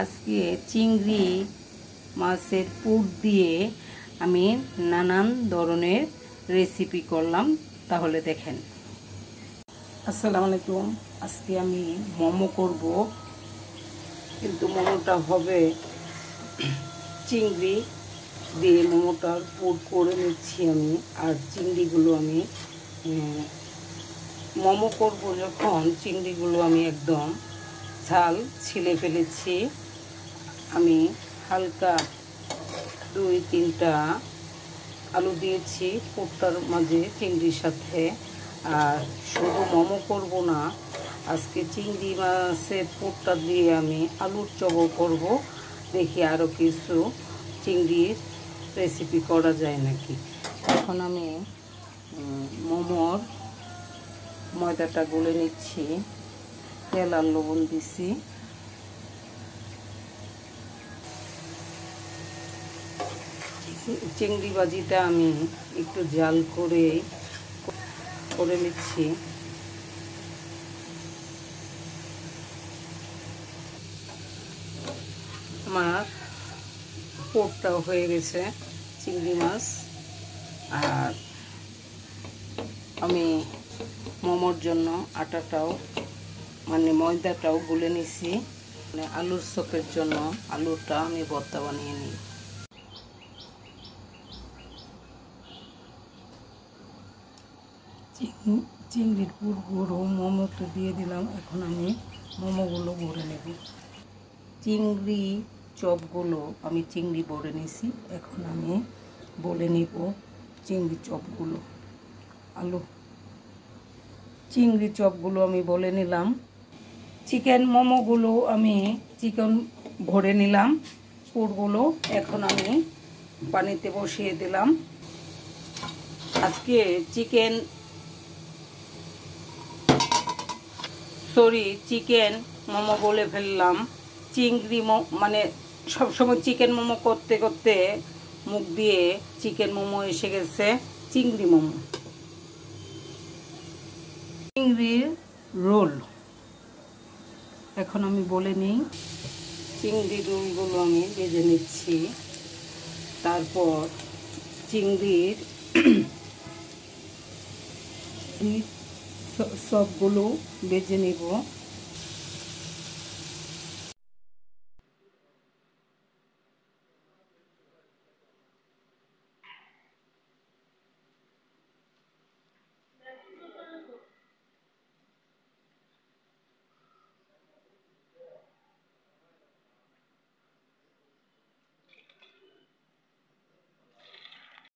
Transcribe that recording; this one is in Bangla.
আজকে চিংড়ি মাছের পুর দিয়ে আমি নানান ধরনের রেসিপি করলাম, তাহলে দেখেন। আসসালামু আলাইকুম। আজকে আমি মোমো করব, কিন্তু মোমোটা হবে চিংড়ি দিয়ে। মোমোটার পুর করে নিচ্ছি আমি। আর চিংড়িগুলো আমি মোমো করব যখন, চিংড়িগুলো আমি একদম ছাল ছিলে ফেলেছি। আমি হালকা 2-3টা আলু দিয়েছি পুরটার মাঝে চিংড়ির সাথে। আর শুধু মোমো করব না, আজকে চিংড়ি মাছের পুরটা দিয়ে আমি আলুর চপও করব। দেখি আরও কিছু চিংড়ির রেসিপি করা যায় নাকি। এখন আমি মোমোর ময়দাটা গুলে নিচ্ছি, তেল আর লবণ দিছি। চিংড়ি ভাজিটা আমি একটু জাল করে নিচ্ছি। আমার পোরটাও হয়ে গেছে চিংড়ি মাছ। আর আমি মোমোর জন্য আটাটাও ময়দাটাও গুলে নিছি। আলুর চপের জন্য আলুটা আমি ভর্তা বানিয়ে নিই। চিংড়ির পুরগুলো মোমোতে দিয়ে দিলাম। এখন আমি মোমোগুলো ভরে নেব। চিংড়ি চপগুলো আমি চিংড়ি ভরে নিছি। এখন আমি বলে নিব চিংড়ি চপগুলো। চিংড়ি চপগুলো আমি বলে নিলাম। চিকেন মোমোগুলো আমি চিকেন ভরে নিলাম পুরগুলো। এখন আমি পানিতে বসিয়ে দিলাম। আজকে চিকেন মোমো বলে ফেললাম। চিংড়ি সবসময় চিকেন মোমো করতে করতে মুখ দিয়ে চিকেন মোমো এসে গেছে। চিংড়ি মোমো, চিংড়ির রোল। এখন আমি বলে নিই, চিংড়ি রোলগুলো আমি ভেজে নিচ্ছি। তারপর চিংড়ির সবগুলো ভেজে নেব।